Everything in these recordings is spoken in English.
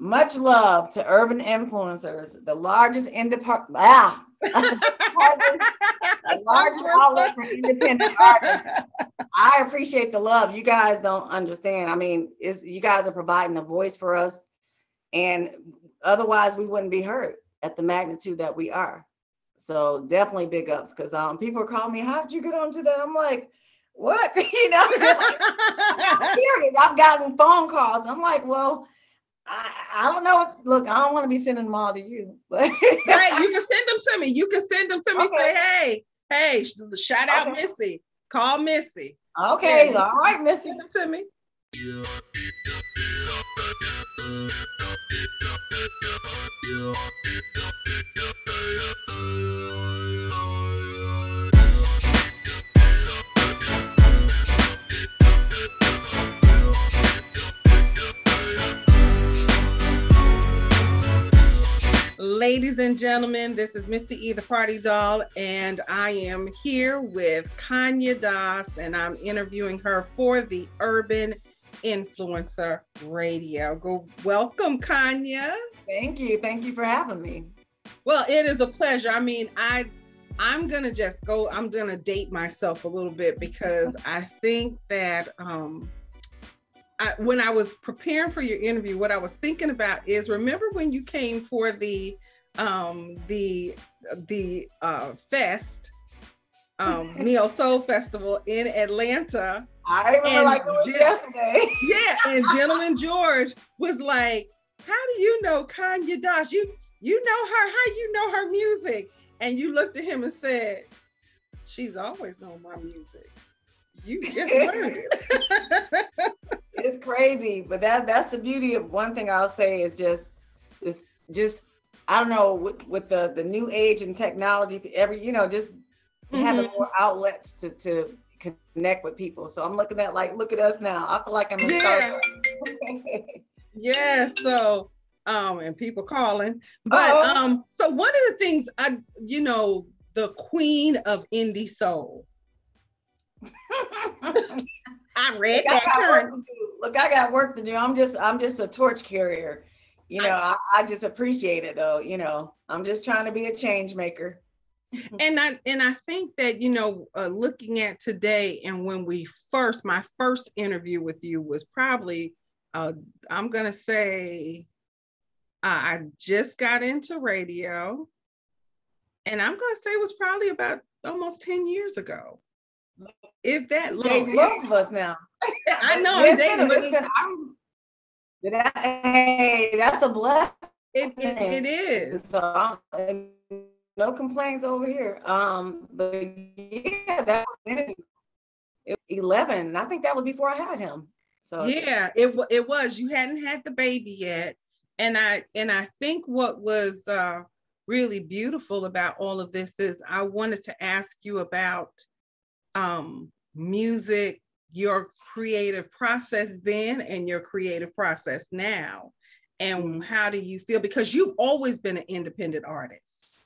Much love to urban influencers, the largest the largest outlet for independent artists. I appreciate the love. You guys don't understand. I mean, you guys are providing a voice for us, and otherwise we wouldn't be heard at the magnitude that we are. So definitely big ups, because people are calling me, how did you get onto that? I'm like, what? I'm serious. I've gotten phone calls. I'm like, well, I don't know. Look, I don't want to be sending them all to you. But right, you can send them to me. You can send them to me. Okay. Say, hey, shout out Missy. Call Missy. Okay, all right, Missy. Send them to me. Ladies and gentlemen, this is Missy E, the Party Doll, and I am here with Conya Doss, and I'm interviewing her for the Urban Influencer Radio. Welcome, Conya. Thank you. Thank you for having me. Well, it is a pleasure. I mean, I'm going to just go, I'm going to date myself a little bit, because I think that when I was preparing for your interview, what I was thinking about is, remember when you came for the fest, Neo Soul Festival in Atlanta? I remember like it was yesterday. Yeah, and Gentleman George was like, how do you know Conya Doss? You know her, how you know her music? And you looked at him and said, she's always known my music. You just learned it. It's crazy, but that's the beauty of one thing I'll say is just I don't know, with the new age and technology, just having more outlets to connect with people. So I'm looking at look at us now. I feel like I'm in Star Trek. Yeah. So and people calling, but so one of the things the queen of indie soul. I read that. Look, I got work to do. I'm just a torch carrier. I just appreciate it though. I'm just trying to be a change maker. And I think that, looking at today, and when my first interview with you was probably, I'm going to say, I just got into radio, and I'm going to say it was probably about almost 10 years ago. If that long. Both of us now. I know. Hey, that's a blessing. It is. So no complaints over here. But yeah, that was 11. And I think that was before I had him. So yeah, it was. You hadn't had the baby yet. And I think what was really beautiful about all of this is I wanted to ask you about music, your creative process then and your creative process now, and how do you feel, because you've always been an independent artist,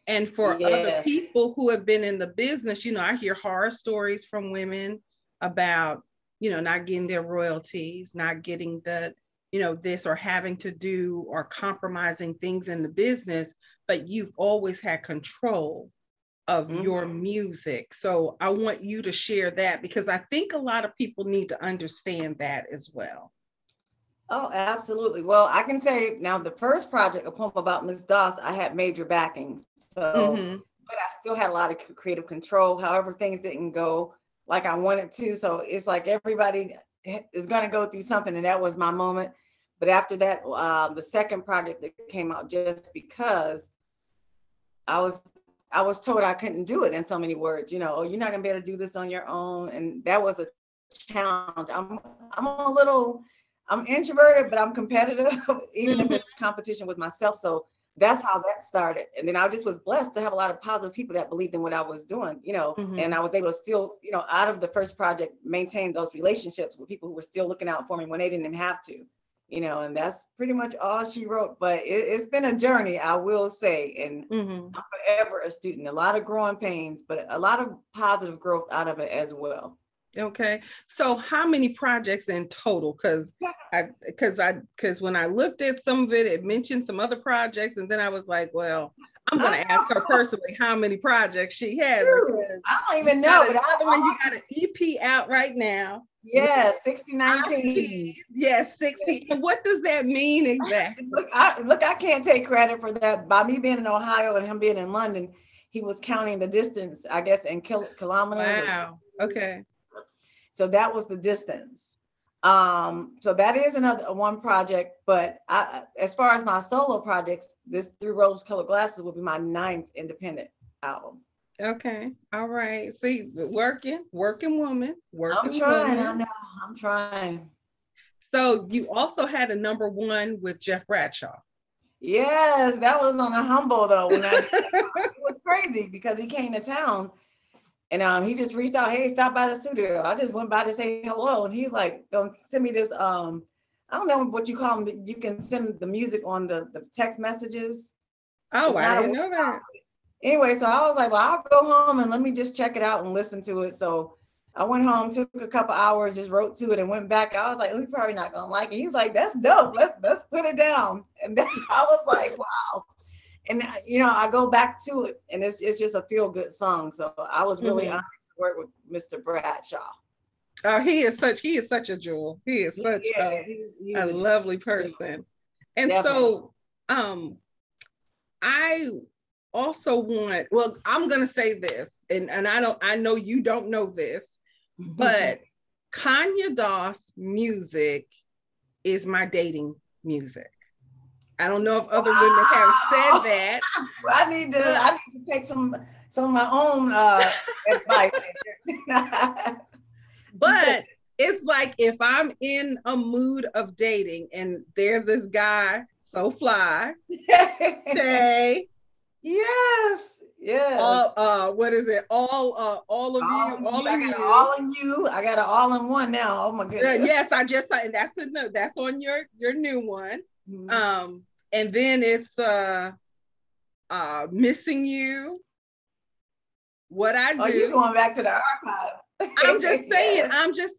and for other people who have been in the business, I hear horror stories from women about not getting their royalties, not getting the this, or having to do or compromising things in the business, but you've always had control of your music. So I want you to share that, because I think a lot of people need to understand that as well. Oh, absolutely. Well, I can say now the first project, A Poem About Miss Doss, I had major backings. So, but I still had a lot of creative control. However, things didn't go like I wanted to. So it's like everybody is going to go through something, and that was my moment. But after that, the second project that came out, just because I was told I couldn't do it in so many words, you're not gonna be able to do this on your own. And that was a challenge. I'm introverted, but I'm competitive, even if it's competition with myself. So that's how that started. And then I just was blessed to have a lot of positive people that believed in what I was doing, and I was able to still, out of the first project, maintain those relationships with people who were still looking out for me when they didn't even have to. And that's pretty much all she wrote. But it's been a journey, I will say. And I'm forever a student. A lot of growing pains, but a lot of positive growth out of it as well. Okay. So how many projects in total? Because when I looked at some of it, it mentioned some other projects, and then I was like, well, I'm gonna ask her personally how many projects she has, because I don't even know, but you got an EP out right now. Yeah, 6019. Yes, 60. And what does that mean exactly? Look, I can't take credit for that. By me being in Ohio and him being in London, he was counting the distance, I guess, in kilometers. Wow. Okay. So that was the distance. So that is another one project, but as far as my solo projects, this Through Rose Colored Glasses will be my 9th independent album. Okay. All right. See, working woman. I'm trying. I know. I'm trying. So you also had a #1 with Jeff Bradshaw. Yes, that was on a humble though. It was crazy because he came to town and he just reached out, hey, stop by the studio. I just went by to say hello. And he's like, don't send me this. I don't know what you call them. You can send the music on the text messages. Oh, I didn't know that. Anyway, so I was like, well, I'll go home and let me just check it out and listen to it. So I went home, took a couple hours, just wrote to it and went back. I was like, we're probably not gonna like it. He's like, that's dope. Let's put it down. And then I was like, wow. And I go back to it and it's just a feel good song. So I was really honored to work with Mr. Bradshaw. Oh, he is such a jewel. He is such a lovely person. And definitely. So I also want, well, I'm gonna say this, and I know you don't know this, but Conya Doss music is my dating music. I don't know if other women have said that. I need to take some of my own advice. But it's like if I'm in a mood of dating and there's this guy so fly, say, yes. What is it? All of you. All in you. I got an all in one now. Oh my goodness. Yes, I just saw, and that's on your new one. Mm-hmm. And then it's Missing You. What I do. Oh, you're going back to the archives. I'm just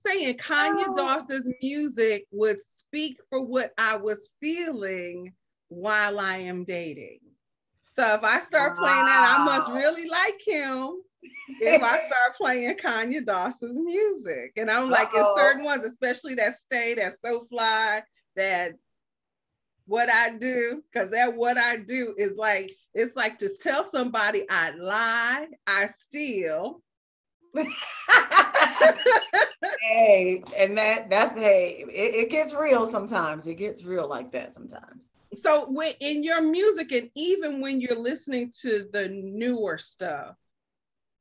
saying, Conya Doss's music would speak for what I was feeling while I am dating. So if I start playing that, I must really like him if I start playing Conya Doss's music. And I'm like, it's certain ones, especially that Stay, that So Fly, that What I Do, because that What I Do is like, it's like to tell somebody I lied, I steal. Hey, and that's it gets real sometimes. It gets real like that sometimes. So when in your music, and even when you're listening to the newer stuff,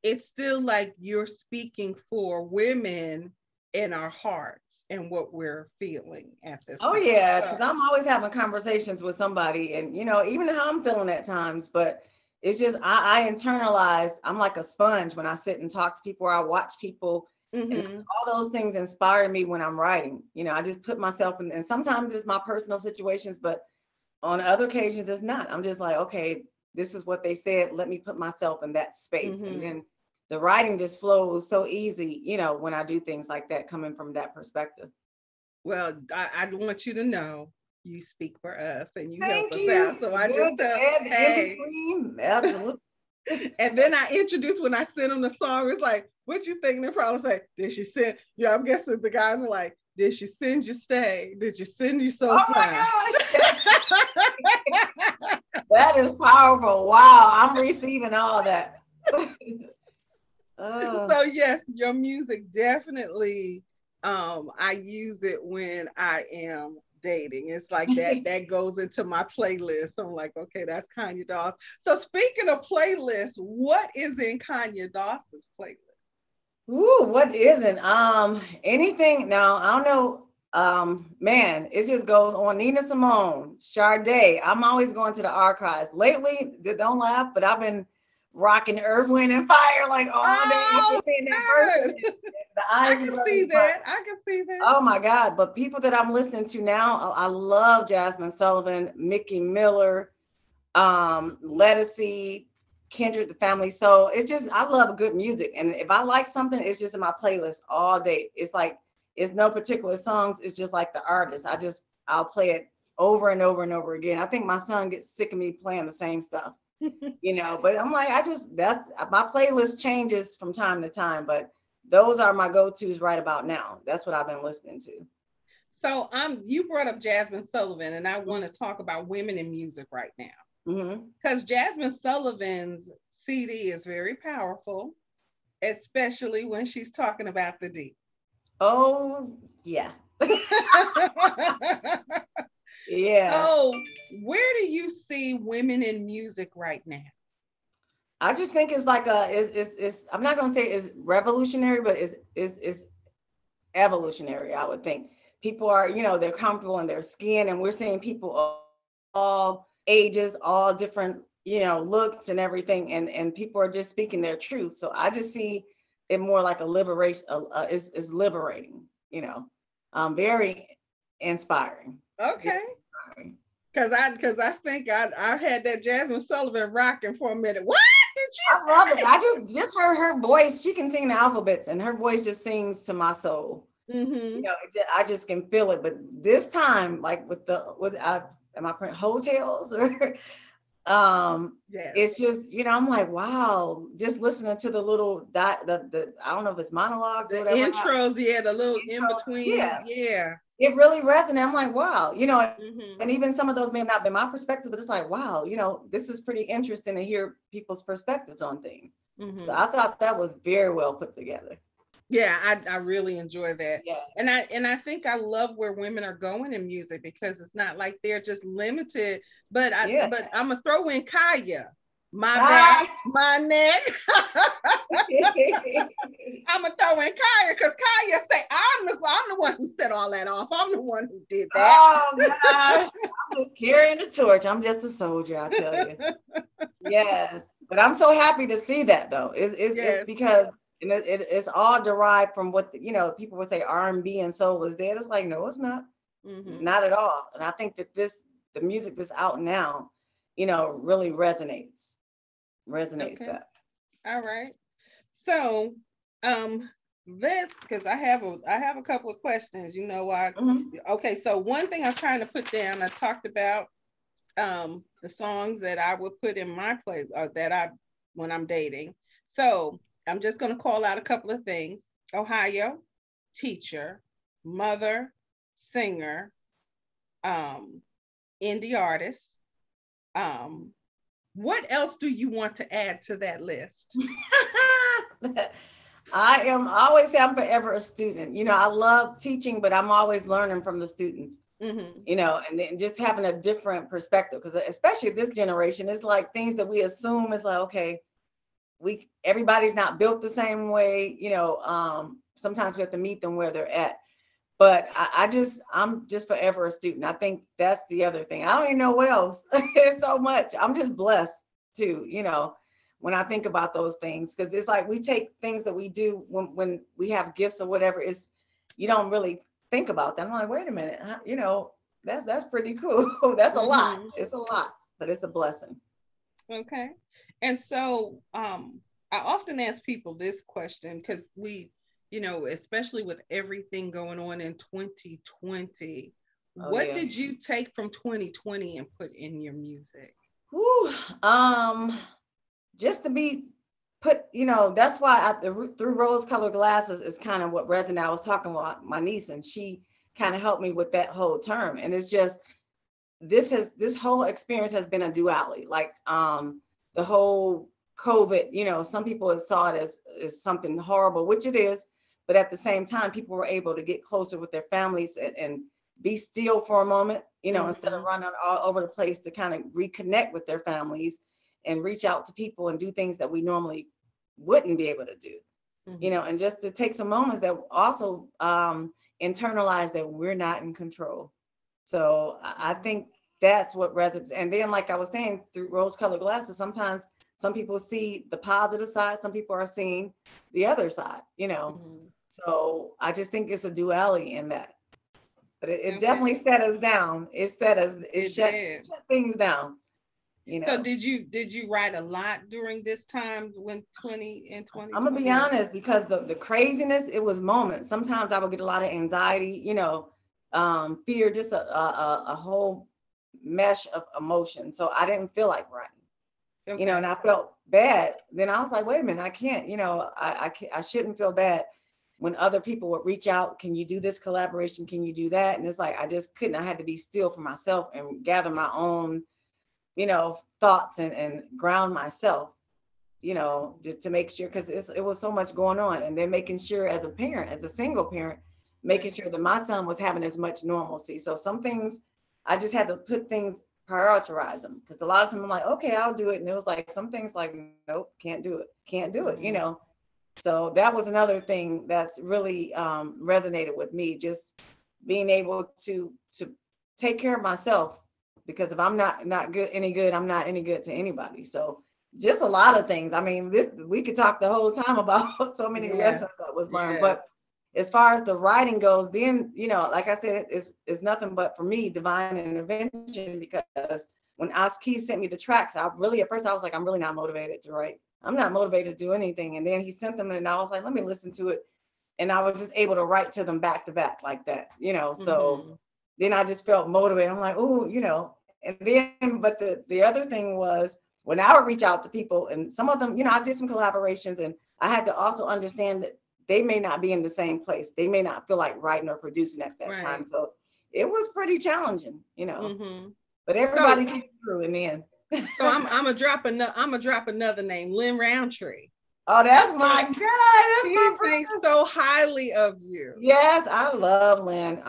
it's still like you're speaking for women in our hearts and what we're feeling at this time. Yeah, because I'm always having conversations with somebody, and even how I'm feeling at times, but it's just I internalize. I'm like a sponge when I sit and talk to people, or I watch people. Mm-hmm. And all those things inspire me when I'm writing. I just put myself in, and sometimes it's my personal situations, but on other occasions it's not. I'm just like, okay, this is what they said. Let me put myself in that space. Mm-hmm. And then the writing just flows so easy, when I do things like that, coming from that perspective. Well, I want you to know you speak for us and you help us out. So I just hey. Absolutely. And then I introduce, when I send them the song, it's like, what you think? They probably say, did she send? Yeah, I'm guessing the guys are like, did she send you Stay? Did you send you So Fly? That is powerful. Wow, I'm receiving all that. So yes, your music definitely, I use it when I am dating. It's like that goes into my playlist. I'm like, okay, that's Conya Doss. So speaking of playlists, what is in Conya Doss's playlist? Ooh, what isn't? Anything now, I don't know. Man, it just goes on. Nina Simone, Sade. I'm always going to the archives. Lately, don't laugh, but I've been rocking Earth, Wind and Fire like all day. I can see that. Oh my God. But people that I'm listening to now, I love Jasmine Sullivan, Mickey Miller, Lettucey, kindred, the family. So it's just, I love good music. And if I like something, it's just in my playlist all day. It's like, it's no particular songs. It's just like the artist. I'll play it over and over and over again. I think my son gets sick of me playing the same stuff, but I'm like, that's my playlist changes from time to time, but those are my go-tos right about now. That's what I've been listening to. So you brought up Jazmine Sullivan, and I want to talk about women in music right now. Because Jazmine Sullivan's CD is very powerful, especially when she's talking about the D. Oh, yeah. Yeah. So where do you see women in music right now? I just think it's like it's I'm not going to say it's revolutionary, but it's evolutionary, I would think. People are, they're comfortable in their skin, and we're seeing people of all ages, all different, looks and everything. And people are just speaking their truth. So I just see it more like a liberation, is liberating, very inspiring. Okay. Because I think I had that Jazmine Sullivan rocking for a minute. What did you I love it. I just heard her voice. She can sing the alphabets, and her voice just sings to my soul. I just can feel it. But this time, like am I putting hotels or it's just, I'm like, wow, just listening to the little the I don't know if it's monologues or whatever. Intros, the little in between. Yeah. It really resonated. I'm like, wow, and even some of those may not be my perspective, but it's like, wow, this is pretty interesting to hear people's perspectives on things. So I thought that was very well put together. Yeah, I really enjoy that. Yeah. And I think I love where women are going in music, because it's not like they're just limited. But I'm gonna throw in Kaya. My back, my neck. I'm gonna throw in Kaya, because Kaya say I'm the one who set all that off. I'm the one who did that. Oh gosh, I'm just carrying the torch. I'm just a soldier, I tell you. Yes, but I'm so happy to see that though. It's because it's all derived from what people would say R&B and soul is dead. It's like, no, it's not. Not at all. And I think that the music that's out now, really resonates okay. That. All right. So because I have a couple of questions. Okay, so one thing I'm trying to put down, I talked about the songs that I would put in my play when I'm dating. So I'm just going to call out a couple of things. Ohio, teacher, mother, singer, indie artist. What else do you want to add to that list? I always say I'm forever a student. I love teaching, but I'm always learning from the students. And then just having a different perspective, because especially this generation, it's like things that we assume is like, okay, everybody's not built the same way. Sometimes we have to meet them where they're at. But I'm just forever a student. I think that's the other thing. I don't even know what else. It's so much. I'm just blessed too, when I think about those things, because it's like we take things that we do when we have gifts or whatever, you don't really think about that. I'm like, wait a minute, that's pretty cool. That's a lot. It's a lot, but it's a blessing. Okay. And so I often ask people this question, because we, especially with everything going on in 2020, what did you take from 2020 and put in your music? Just to be put, that's why through rose-colored glasses is kind of what resonated. I was talking about my niece, and she kind of helped me with that whole term. And it's just, this whole experience has been a duality. Like the whole COVID, some people have saw it as something horrible, which it is. But at the same time, people were able to get closer with their families and be still for a moment, instead of running all over the place, to kind of reconnect with their families and reach out to people and do things that we normally wouldn't be able to do, and just to take some moments that also internalize that we're not in control. So I think that's what resonates. And then, like I was saying, through rose-colored glasses, sometimes some people see the positive side, some people are seeing the other side, So I just think it's a duality in that. But it definitely set us down. It shut things down. you know. So did you write a lot during this time when 2020? I'm gonna be honest, because the craziness, it was moments. Sometimes I would get a lot of anxiety, fear, just a whole mesh of emotion. So I didn't feel like writing. Okay. And I felt bad. Then I was like, wait a minute, I can't, I shouldn't feel bad when other people would reach out. Can you do this collaboration? Can you do that? And it's like, I just couldn't. I had to be still for myself and gather my own, thoughts and ground myself, just to make sure, because it was so much going on. And then making sure as a parent, as a single parent, making sure that my son was having as much normalcy. So some things, I just had to put things, prioritize them, because a lot of times I'm like, okay, I'll do it. And it was like, some things like, nope, can't do it, So that was another thing that's really resonated with me, just being able to take care of myself, because if I'm not good, I'm not any good to anybody. So just a lot of things. I mean, we could talk the whole time about so many lessons that was learned. But as far as the writing goes, then, like I said, it's nothing but, for me, divine intervention, because when Oski sent me the tracks, at first I was like, I'm really not motivated to write. I'm not motivated to do anything. And then he sent them, and I was like, let me listen to it. And I was just able to write to them back to back like that, so then I just felt motivated. I'm like, oh, and then, but the other thing was, when I would reach out to people, and some of them, I did some collaborations, and I had to also understand that they may not be in the same place. They may not feel like writing or producing at that time. So it was pretty challenging, but everybody came through in the end. So I'm gonna drop another name, Lynn Roundtree. Oh, that's my God. He thinks so highly of you. Yes, I love Lynn.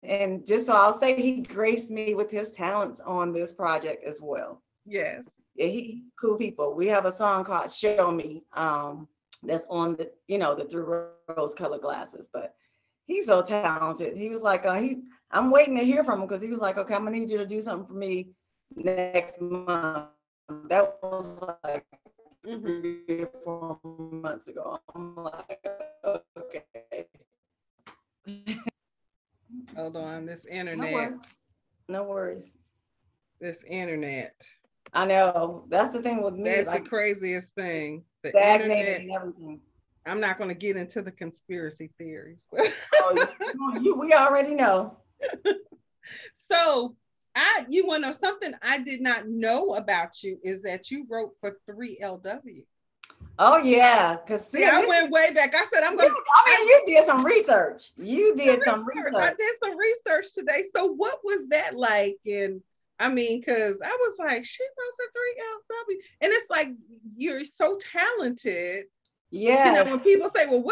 And just so I'll say, he graced me with his talents on this project as well. Yes. Yeah, he cool people. We have a song called "Show Me." That's on the Through Rose Colored Glasses. But he's so talented. He was like, I'm waiting to hear from him, because he was like, okay, I'm gonna need you to do something for me next month. That was like 3 or 4 months ago. I'm like, okay. Hold on, this internet. No worries. This internet. I know. That's the thing with me. That's the craziest thing. The internet and everything. I'm not going to get into the conspiracy theories. We already know. So you want to know something I did not know about you, is that you wrote for 3LW. Oh yeah, because I went way back. I said you did some research. I did some research today. So what was that like? And I mean, because I was like, she wrote for 3LW, and it's like, you're so talented. Yeah. When people say, well,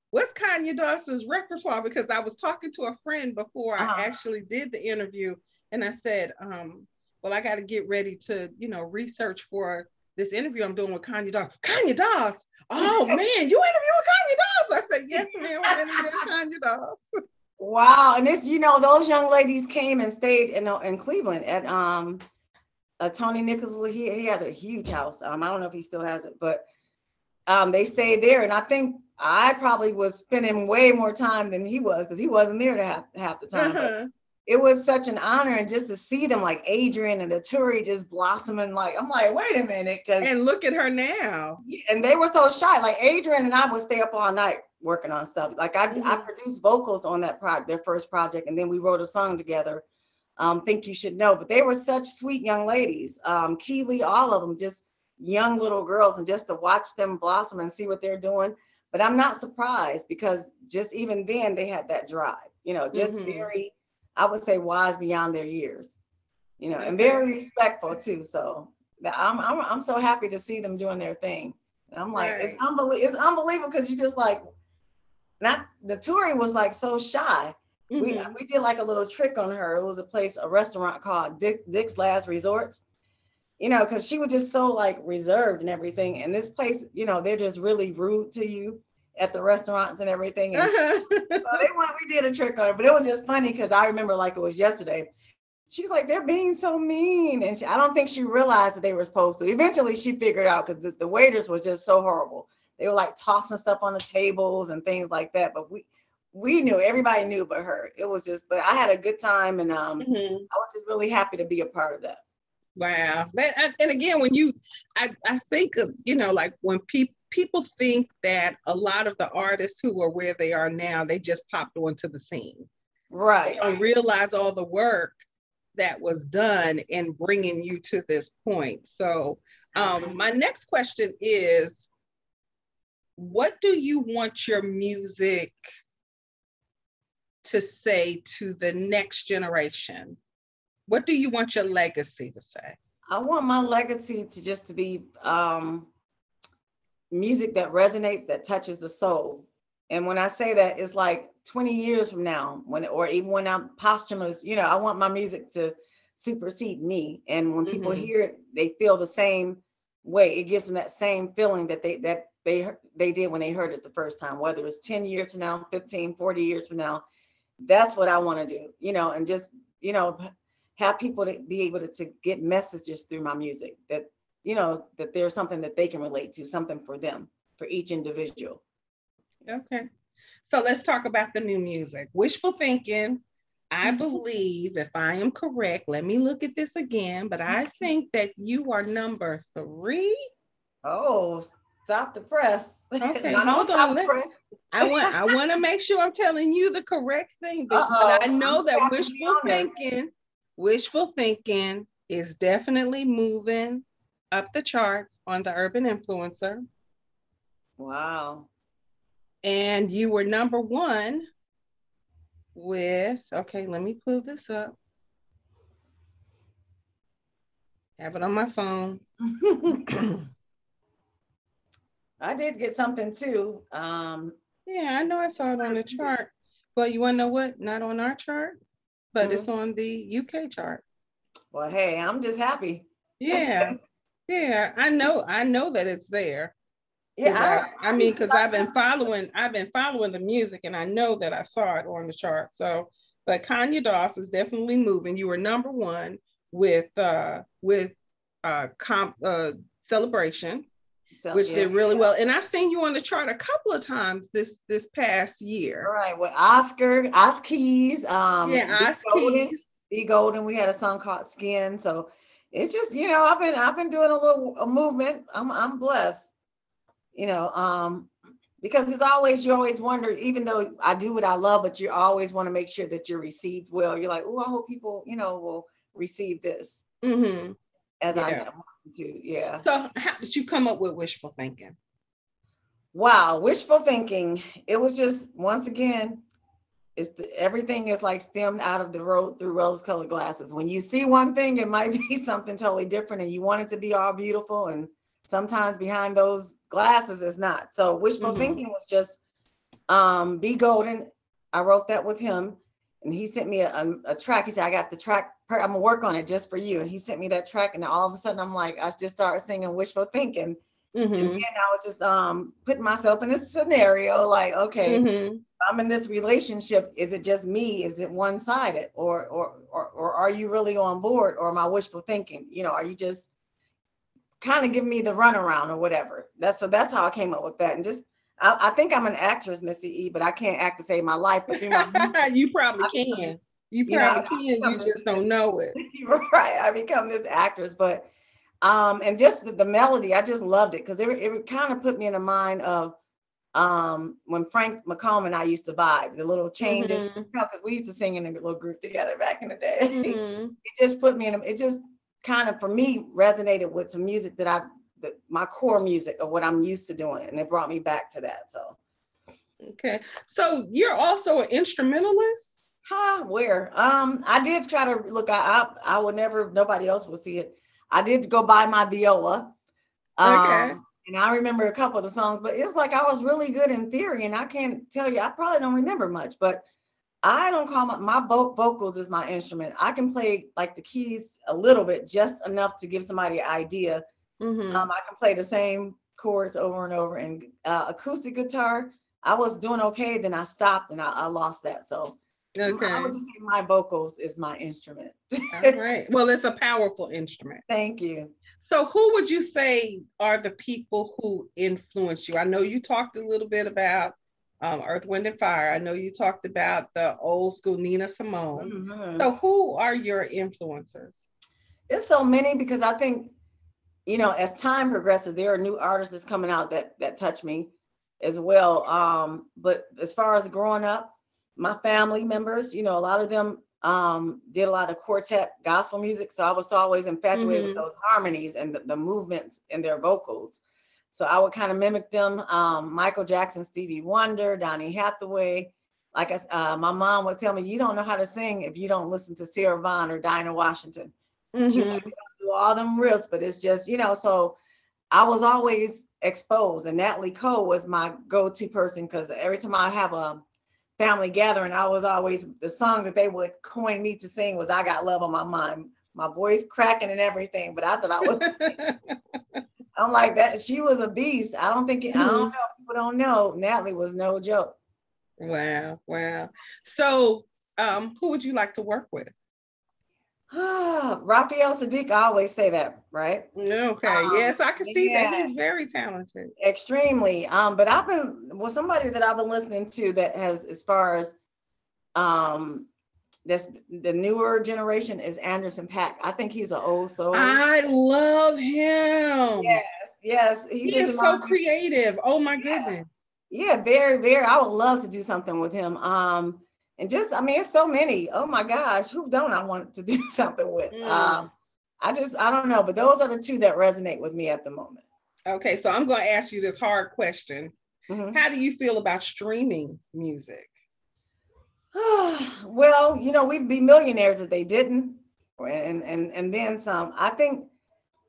what's Conya Doss's repertoire? Because I was talking to a friend before I actually did the interview, and I said, well, I got to get ready to, research for this interview I'm doing with Conya Doss. Conya Doss. Oh man, you interviewed Conya Doss? I said, yes, ma'am, I interviewed Conya Doss. Wow. And this, those young ladies came and stayed in Cleveland at Tony Nichols. He had a huge house. I don't know if he still has it, but they stayed there. And I think I probably was spending way more time than he was, because he wasn't there to half the time. But it was such an honor, and just to see them, like Adrian and Aturi, just blossoming. Like, I'm like, wait a minute, and look at her now. And they were so shy. Like Adrian and I would stay up all night working on stuff. Like I produced vocals on that project, their first project, and then we wrote a song together. Think You Should Know. But they were such sweet young ladies. Keely, all of them, just young little girls, and just to watch them blossom and see what they're doing. But I'm not surprised, because just even then they had that drive. Just very, I would say, wise beyond their years, and very respectful too. So I'm so happy to see them doing their thing. And I'm like, it's unbelievable, because you just like, the touring was like so shy. We did like a little trick on her. It was a restaurant called Dick's Last Resort, because she was just so like reserved and everything. And this place, they're just really rude to you at the restaurants and everything. And we did a trick on her, but it was just funny, because I remember like it was yesterday. She was like, they're being so mean. And I don't think she realized that they were supposed to. Eventually she figured out, because the waiters was just so horrible. They were like tossing stuff on the tables and things like that. But we knew, everybody knew but her. It was just, but I had a good time, and I was just really happy to be a part of that. Wow. And again, when I think of, like when people think that a lot of the artists who are where they are now, they just popped onto the scene. Right. They don't realize all the work that was done in bringing you to this point. So my next question is, what do you want your music to say to the next generation? What do you want your legacy to say? I want my legacy to be music that resonates, that touches the soul. And when I say that, it's like 20 years from now, or even when I'm posthumous, I want my music to supersede me. And when people hear it, they feel the same way. It gives them that same feeling that they did when they heard it the first time, whether it's 10 years from now, 15, 40 years from now. That's what I want to do, and just, have people to be able to get messages through my music that, that there's something that they can relate to, something for them, for each individual. Okay. So let's talk about the new music. Wishful Thinking, I believe, if I am correct, let me look at this again, but I think that you are number 3. Oh, stop the press. Okay, hold on. I want to make sure I'm telling you the correct thing, but I know that Wishful Thinking is definitely moving up the charts on the Urban Influencer. Wow. And you were number 1 with, okay, let me pull this up. Have it on my phone. I did get something too. Yeah, I know I saw it on the chart. But you want to know what? Not on our chart, but it's on the UK chart. Well, hey, I'm just happy. Yeah. Yeah, I know that it's there. Yeah, I mean, because I've been following the music, and I know that I saw it on the chart. So, but Conya Doss is definitely moving. You were number 1 with Celebration, which did really well. And I've seen you on the chart a couple of times this past year. All right, with Oscar Keys, B Golden. We had a song called Skin. So it's just, I've been doing a movement. I'm blessed. Because you always wonder, even though I do what I love, but you always want to make sure that you're received well. You're like, oh, I hope people, will receive this as I want to. Yeah. So how did you come up with Wishful Thinking? Wow. Wishful Thinking. It was just, once again, everything is like stemmed out of the road through rose-colored glasses. When you see one thing, it might be something totally different, and you want it to be all beautiful, and sometimes behind those glasses is not. So Wishful Thinking was just B Golden. I wrote that with him, and he sent me a track. He said, I got the track, I'm gonna work on it just for you. And he sent me that track, and all of a sudden I'm like, I just started singing Wishful Thinking. And then I was just putting myself in this scenario, like, okay, I'm in this relationship, is it just me? Is it one-sided? Or are you really on board? Or am I wishful thinking? Are you just kind of give me the runaround or whatever? That's how I came up with that. And just, I think I'm an actress, Missy E, but I can't act to save my life. But through my you probably can. You just don't know it. Right. I become this actress, but and just the melody, I just loved it, because it kind of put me in the mind of when Frank McComb and I used to vibe, the little changes, because we used to sing in a little group together back in the day. It just put me in it just kind of, for me, resonated with some music that my core music of what I'm used to doing, and it brought me back to that. So okay, so you're also an instrumentalist? Where I did try to look. I would never, nobody else will see it. I did go buy my viola. Okay. And I remember a couple of the songs, but it's like I was really good in theory, and I can't tell you, I probably don't remember much, but I don't call my vocals is my instrument. I can play like the keys a little bit, just enough to give somebody an idea. I can play the same chords over and over. And acoustic guitar, I was doing okay, then I stopped and I lost that. So okay. I would just say my vocals is my instrument. All right. Well, it's a powerful instrument. Thank you. So who would you say are the people who influence you? I know you talked a little bit about Earth, Wind, and Fire. I know you talked about the old school Nina Simone. So who are your influencers? It's so many because I think, you know, as time progresses, there are new artists that's coming out that touch me as well. But as far as growing up, my family members, you know, a lot of them did a lot of quartet gospel music. So I was always infatuated with those harmonies and the movements in their vocals. So I would kind of mimic them. Michael Jackson, Stevie Wonder, Donny Hathaway. Like my mom would tell me, you don't know how to sing if you don't listen to Sarah Vaughan or Dinah Washington. She's like, you don't do all them riffs, but it's just, you know, so I was always exposed. And Natalie Cole was my go-to person because every time I have a family gathering, I was always, the song that they would coin me to sing was I Got Love on My Mind. My voice cracking and everything, but I thought I was, I'm like that. She was a beast. I don't know. People don't know. Natalie was no joke. Wow. So who would you like to work with? Raphael Sadiq, I always say that, right? Okay. Yes, I can see that. He's very talented. Extremely. But somebody that I've been listening to that has, as far as this, the newer generation is Anderson .Paak. I think he's an old soul. I love him. Yes. He is so creative. Oh my goodness. Yeah, very, very. I would love to do something with him. And just, I mean, it's so many. Oh my gosh, who don't I want to do something with? I don't know, but those are the two that resonate with me at the moment. Okay, so I'm going to ask you this hard question. How do you feel about streaming music? Well, you know, we'd be millionaires if they didn't, and then some. I think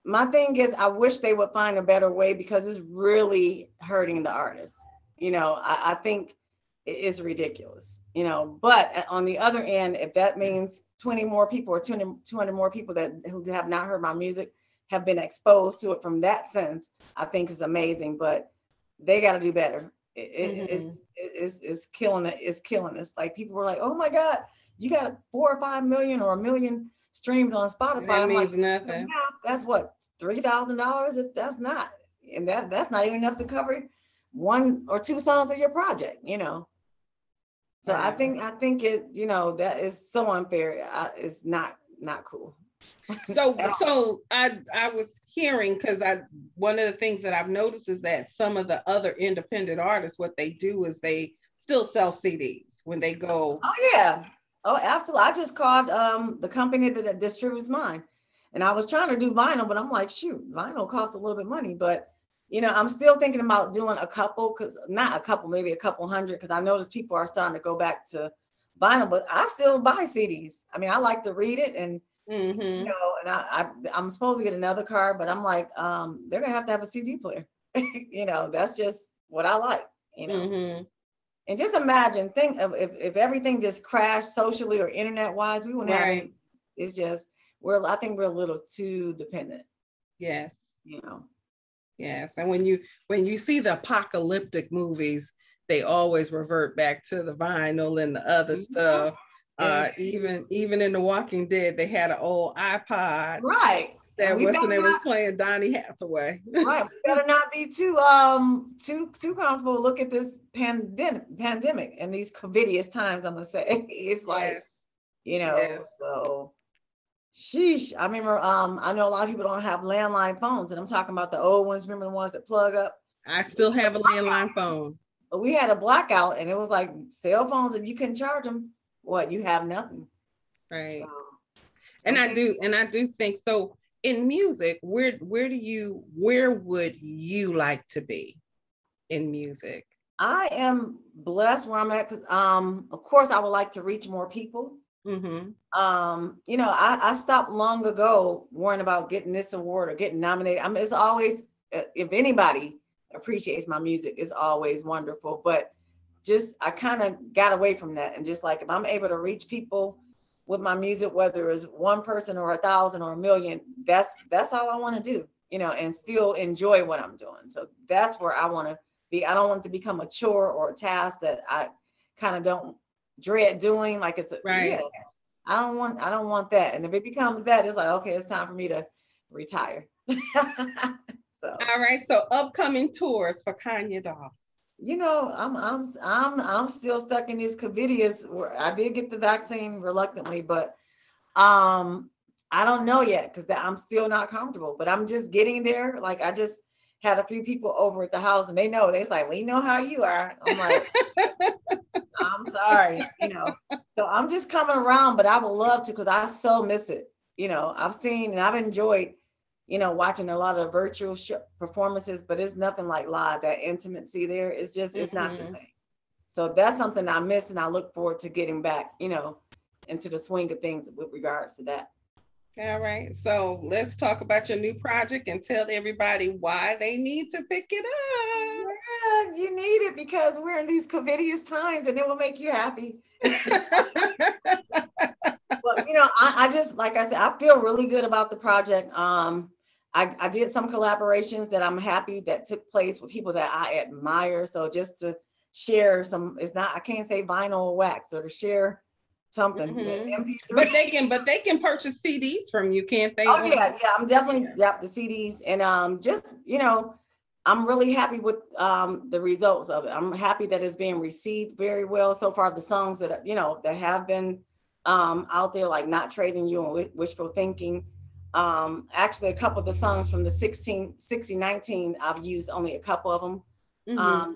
my thing is, I wish they would find a better way because it's really hurting the artists. You know, I think it's ridiculous, you know, but on the other end, if that means 20 more people or 200 more people who have not heard my music have been exposed to it from that sense, I think is amazing, but they got to do better. It's killing it. It's killing us. Like people were like, oh my God, you got 4 or 5 million or 1 million streams on Spotify. That means nothing. That's what, $3,000 if that's not, and that's not even enough to cover 1 or 2 songs of your project, you know. So I think it, you know, that is so unfair. It's not cool. So I was hearing, because one of the things that I've noticed is that some of the other independent artists, what they do is they still sell CDs when they go. Oh yeah. Oh, absolutely. I just called the company that distributes mine, and I was trying to do vinyl, but I'm like, shoot, vinyl costs a little bit of money, but you know, I'm still thinking about doing a couple, maybe a couple hundred, because I noticed people are starting to go back to vinyl, but I still buy CDs. I mean, I like to read it, and you know, and I'm supposed to get another car, but I'm like, they're gonna have a CD player. You know, that's just what I like, you know. And just imagine, think of if everything just crashed socially or internet wise, we wouldn't have any. It's just I think we're a little too dependent. Yes. You know. Yes, and when you see the apocalyptic movies, they always revert back to the vinyl and the other stuff. Even in The Walking Dead, they had an old iPod. Right. That was playing Donny Hathaway. Right. We better not be too comfortable. Look at this pandemic and these covidious times, I'm gonna say. It's like, you know, so sheesh. I remember, I know a lot of people don't have landline phones, and I'm talking about the old ones. Remember the ones that plug up? I still have a landline phone. But we had a blackout, and it was like cell phones. If you couldn't charge them, what, you have nothing. Right. So, and I do think so. In music, where would you like to be in music? I am blessed where I'm at, because of course I would like to reach more people. You know, I stopped long ago worrying about getting this award or getting nominated. I mean, it's always, if anybody appreciates my music, it's always wonderful, but just I kind of got away from that, and just like, if I'm able to reach people with my music, whether it's one person or 1,000 or 1 million, that's all I want to do, you know, and still enjoy what I'm doing. So that's where I want to be. I don't want it to become a chore or a task that I kind of don't dread doing, like it's I don't want that. And if it becomes that, it's like, okay, it's time for me to retire. So all right, so upcoming tours for Conya Doss. You know, I'm still stuck in these covidias where I did get the vaccine reluctantly, but I I don't know yet because I'm still not comfortable, but I'm just getting there. Like I just had a few people over at the house and they know, they're like, we know how you are. I'm like, I'm sorry, you know. So I'm just coming around, but I would love to because I so miss it. You know, I've seen and I've enjoyed, you know, watching a lot of virtual performances, but it's nothing like live. That intimacy there is just, it's not the same. So that's something I miss and I look forward to getting back, you know, into the swing of things with regards to that. All right, so let's talk about your new project and tell everybody why they need to pick it up. Yeah, you need it because we're in these covidious times and it will make you happy. Well, you know, I just, like I said, I feel really good about the project. I did some collaborations that I'm happy that took place with people that I admire. So just to share some, it's not, I can't say vinyl or wax, or to share something. MP3. But they can purchase CDs from you, can't they? Oh yeah, I'm definitely the CDs, and just, you know, I'm really happy with the results of it. I'm happy that it's being received very well so far. The songs that, you know, that have been out there, like Not Trading You and Wishful Thinking. Actually, a couple of the songs from the 16/60/19, I've used only a couple of them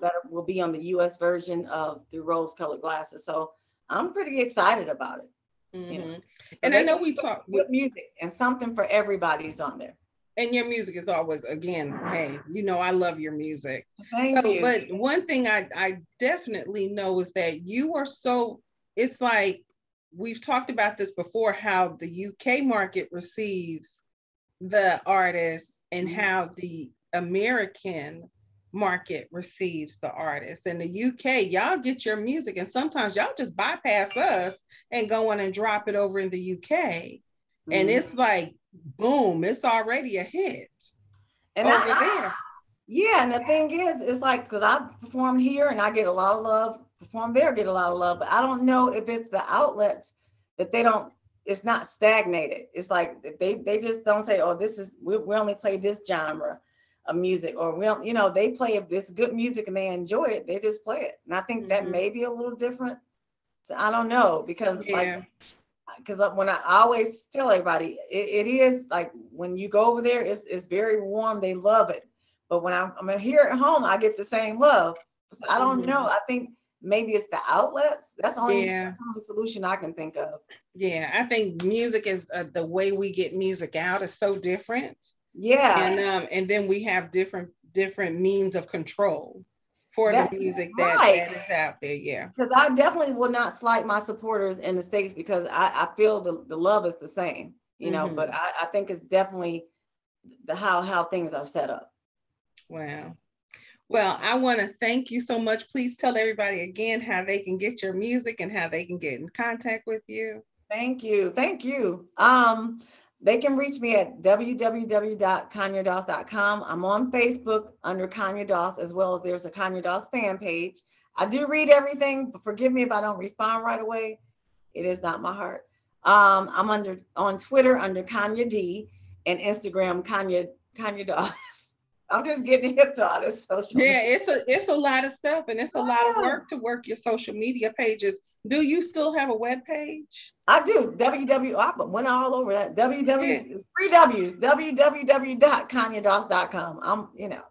that will be on the US version of Through Rose Colored Glasses. So I'm pretty excited about it. You know? And I know we talk good music and something for everybody's on there. And your music is always, again, hey, you know, I love your music. Thank you. But one thing I definitely know is that you are so, it's like, we've talked about this before, how the UK market receives the artists and how the American market receives the artists. In the UK, y'all get your music and sometimes y'all just bypass us and go on and drop it over in the UK. And it's like, boom, it's already a hit and over there. Yeah, and the thing is, it's like, because I performed here and I get a lot of love, perform there, get a lot of love, but I don't know if it's the outlets that they don't, it's not stagnated. It's like they just don't say, oh, this is, we only play this genre of music, or we don't, you know, they play this good music and they enjoy it, they just play it. And I think that may be a little different. So I don't know, because like, because when I always tell everybody, it is like when you go over there, it's very warm, they love it. But when I'm here at home, I get the same love. So I don't know. I think maybe it's the outlets. That's the only solution I can think of. Yeah, I think music is the way we get music out is so different. Yeah, and then we have different means of control for the music that is out there. Yeah, because I definitely will not slight my supporters in the States, because I feel the love is the same, you know. But I think it's definitely the how things are set up. Wow. Well, I want to thank you so much. Please tell everybody again how they can get your music and how they can get in contact with you. Thank you. Thank you. They can reach me at www.conyadoss.com. I'm on Facebook under Conya Doss, as well as there's a Conya Doss fan page. I do read everything, but forgive me if I don't respond right away. It is not my heart. I'm on Twitter under Conya D, and Instagram Conya Doss. I'm just getting hip to all this social media. It's a lot of stuff, and it's a lot of work to work your social media pages. Do you still have a web page? I do. I went all over that. It's 3 W's. www.conyadoss.com. I'm, you know,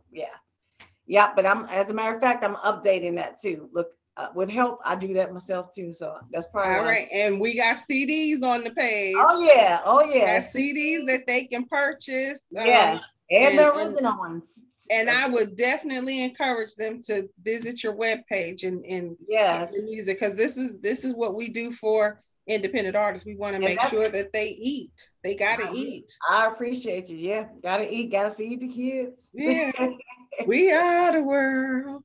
yeah. But as a matter of fact, I'm updating that too. Look, with help, I do that myself too. So that's probably all right. And we got CDs on the page. Oh yeah. Got CDs that they can purchase. Yeah. And the original ones. And I would definitely encourage them to visit your webpage and get your music, because this is what we do for independent artists. We want to make sure that they eat. They gotta eat. I appreciate you. Yeah, gotta eat, gotta feed the kids. Yeah, we are the world.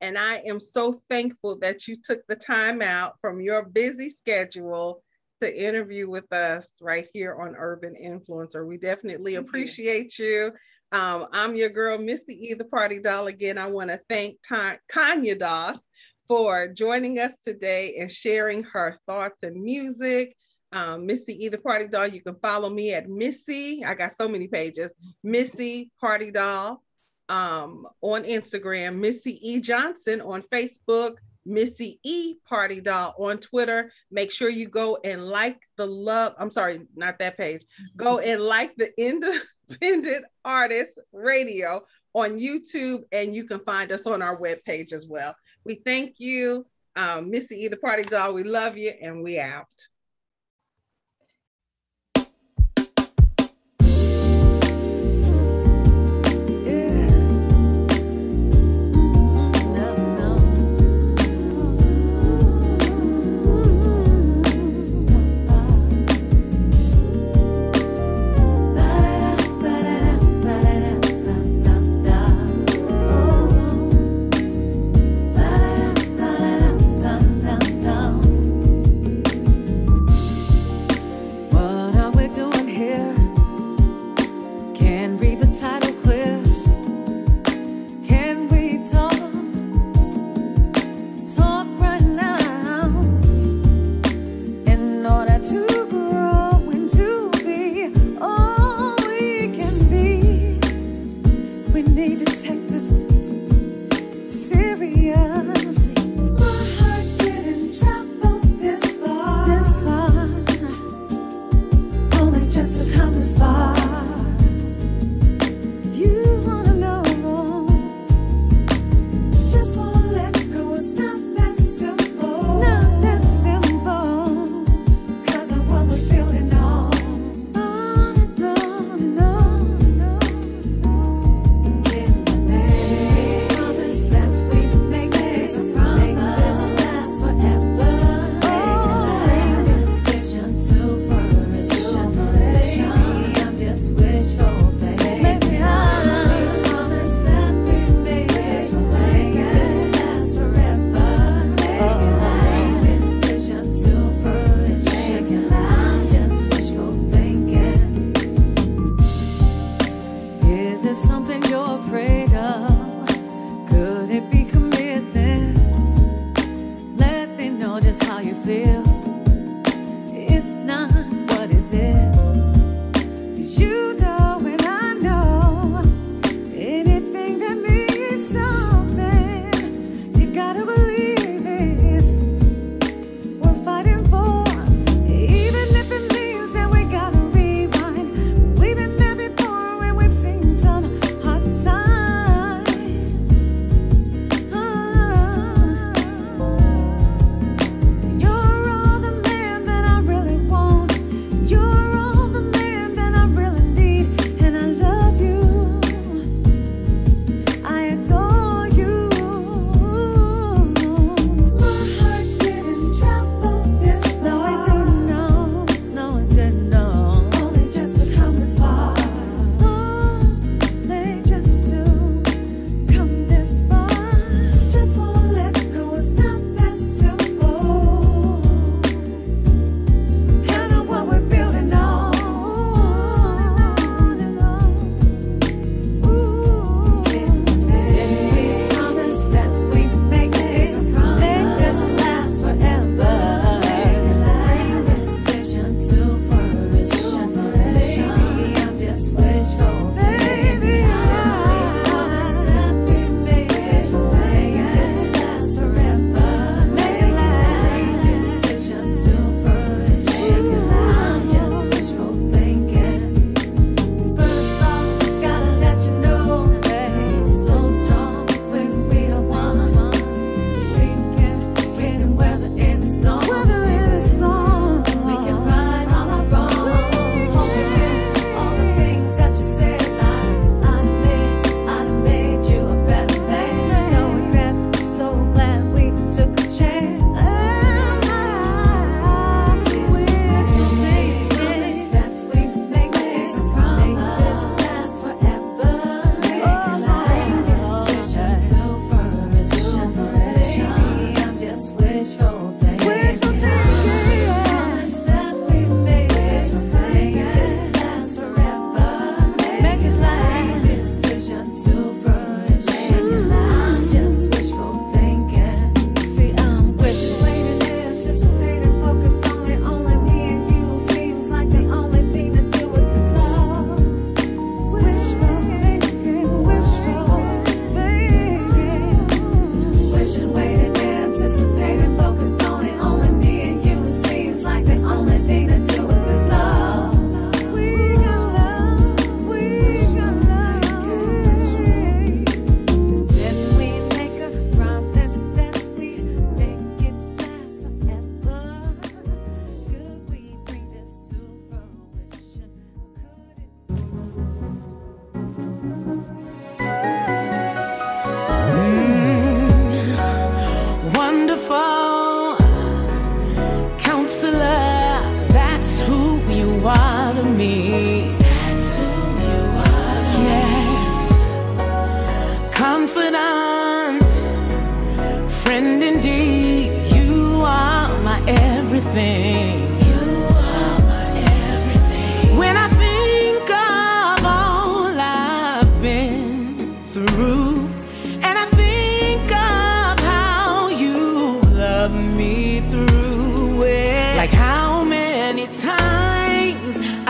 And I am so thankful that you took the time out from your busy schedule to interview with us right here on Urban Influencer. We definitely appreciate you. I'm your girl, Missy E, the Party Doll. Again, I want to thank Conya Doss for joining us today and sharing her thoughts and music. Missy E, the Party Doll. You can follow me at Missy. I got so many pages. Missy Party Doll on Instagram. Missy E Johnson on Facebook. Missy E Party Doll on Twitter. Make sure you go and like the love. I'm sorry, not that page. Go and like the Independent Artist Radio on YouTube, and you can find us on our webpage as well. We thank you, Missy E the Party Doll. We love you, and we out.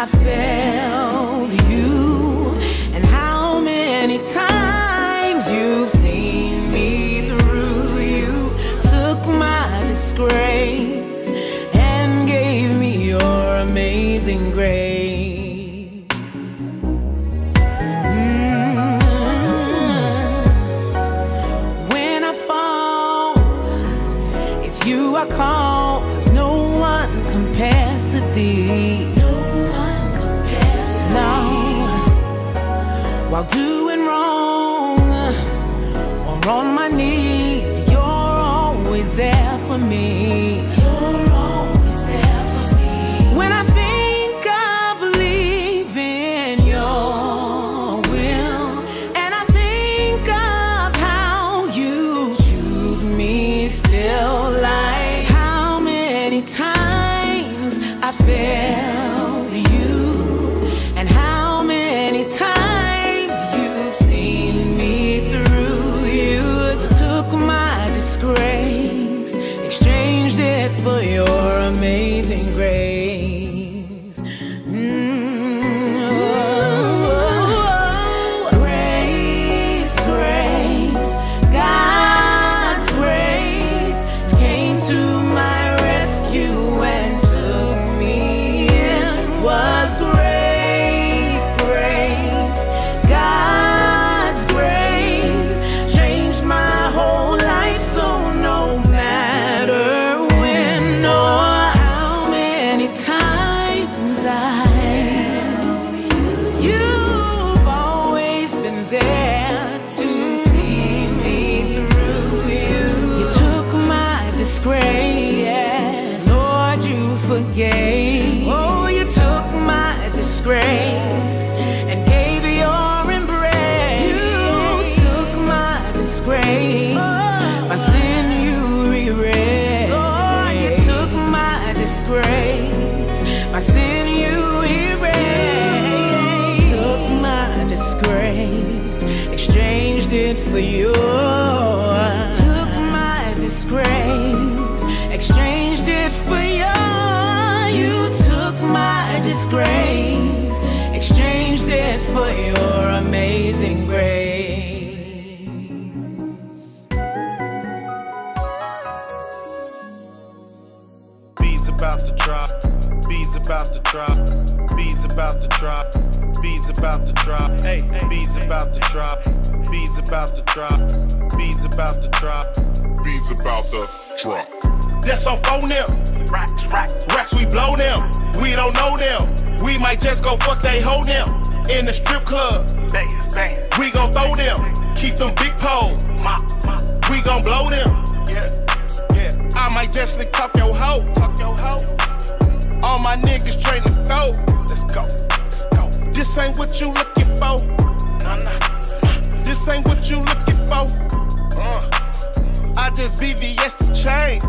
I failed you, and how many times you've seen me through. You took my disgrace and gave me your amazing grace. When I fall, it's you I call, 'cause no one compares to thee. No one compares to thee. While doing wrong or on my knees, you're always there for me. You're always there for me. When I think of leaving your will, and I think of how you choose me still, like how many times I failed you, and how many times you've seen me through. You took my disgrace, exchanged it for your amazing grace. Grace, grace, God's grace came to my rescue and took me in. Was grace, grace, God's grace changed my whole life. So no matter when or how many times you've always been there to see me through. You took my disgrace, Lord, you forgave. Oh, you took my disgrace and gave your embrace. You took my disgrace, my sin you erased. Oh, you took my disgrace, my sin you erased. Took my disgrace, exchanged it for yours. Took my disgrace, exchanged it for yours. You took my disgrace, exchanged it for your amazing grace. Beadz about to drop, Beadz about to drop, Beadz about to drop, Beadz about to drop, hey, Beadz about to drop, Beadz about to drop, Beadz about to drop, Beadz about to drop. That's on phone them, racks we blow them, we don't know them, we might just go fuck they hoe them, in the strip club, we gon' throw them, keep them big poles, we gon' blow them, I might just talk your hoe, all my niggas train to go, let's go, this ain't what you looking for, this ain't what you looking for, I just VVS the chain,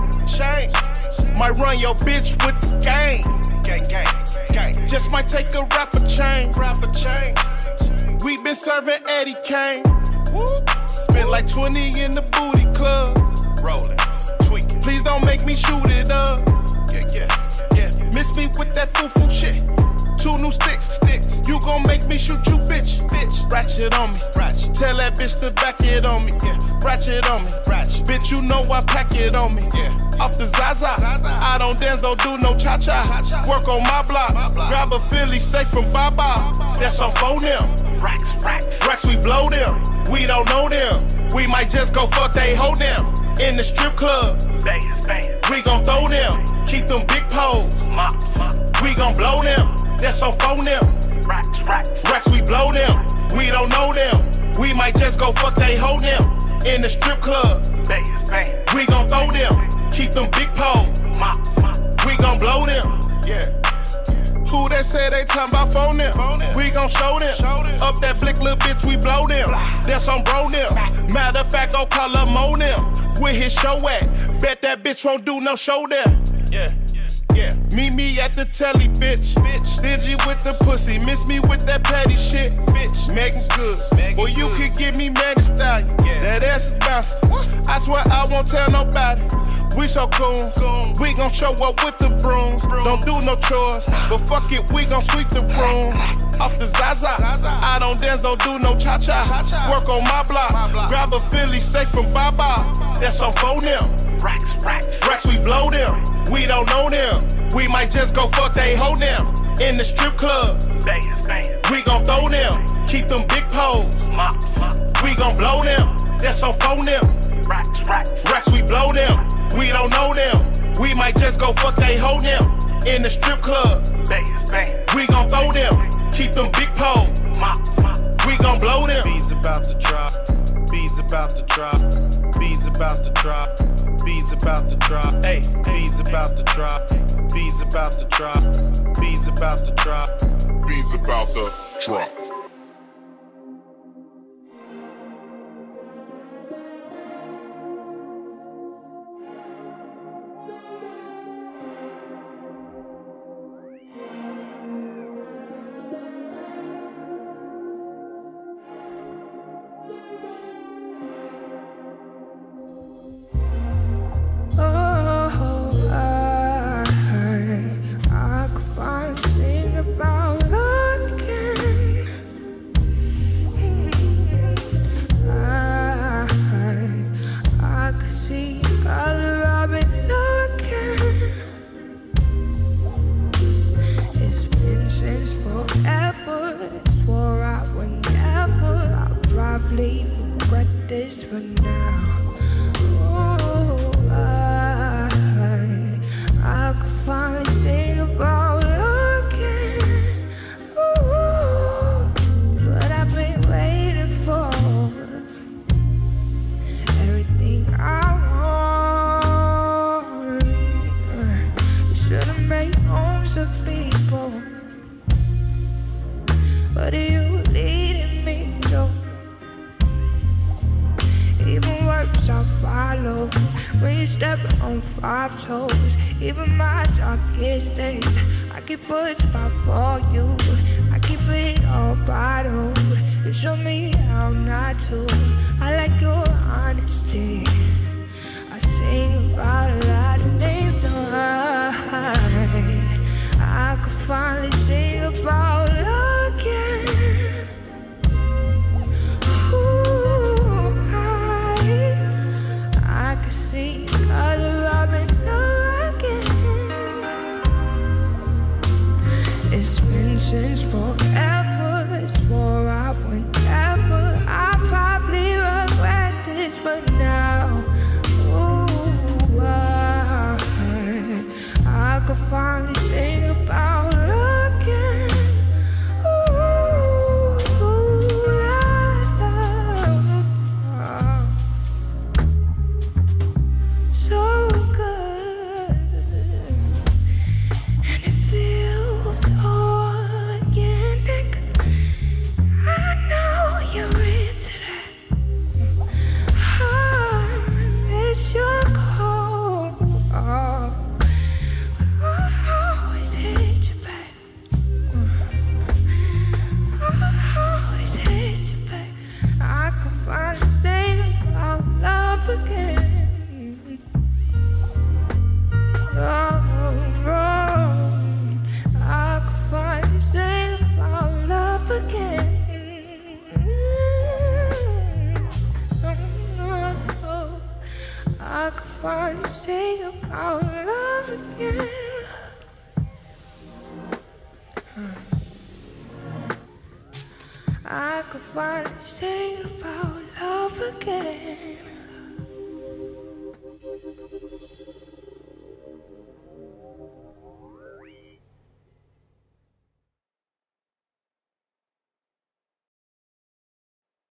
might run your bitch with the gang, just might take a rapper chain, we been serving Eddie Kane, spent like 20 in the booty club, rolling, tweaking, please don't make me shoot it up, miss me with that foo-foo shit, 2 new sticks, you gon' make me shoot you, bitch, ratchet on me, tell that bitch to back it on me, ratchet on me, bitch, you know I pack it on me, off the Zaza, I don't dance, don't do no cha-cha, work on my block, grab a Philly steak from Baba, that's on phone them, racks we blow them, we don't know them, we might just go fuck they hoe them, in the strip club, we gon' throw them, keep them big poles, we gon' blow them, that's on phone them, racks we blow them, we don't know them, we might just go fuck they hoe them, in the strip club, we gon' throw them, keep them big poles, we gon' blow them, Who that say they talking about phone them? We gon' show them. Up that blick, little bitch, we blow them. That's on bro them. Matter of fact, go call up Mo them. Where his show at? Bet that bitch won't do no show there. Yeah. Meet me at the telly, bitch. Stingy with the pussy, miss me with that petty shit, bitch. Making good, or you could give me Manny style. That ass is bouncing. I swear I won't tell nobody. We so cool, we gon' show up with the brooms. Don't do no chores, but fuck it, we gon' sweep the room. Off the Zaza, I don't dance, don't do no cha-cha. Work on my block, grab a Philly steak from Baba. That's on phone them. Racks, we blow them. We don't know them. We might just go fuck they hoe them. In the strip club, we gon' throw them. Keep them big poles. We gon' blow them. That's on phone them. Racks, we blow them. We don't know them. We might just go fuck they hoe them. In the strip club, we gon' throw them. Keep them big poles. We gon' blow them. Beadz about to drop. Beadz about to drop. Beadz about to drop. Beadz about to drop. Hey, Beadz about to drop. Beadz about to drop. Beadz about to drop. Beadz about to drop. I could finally sing about love again.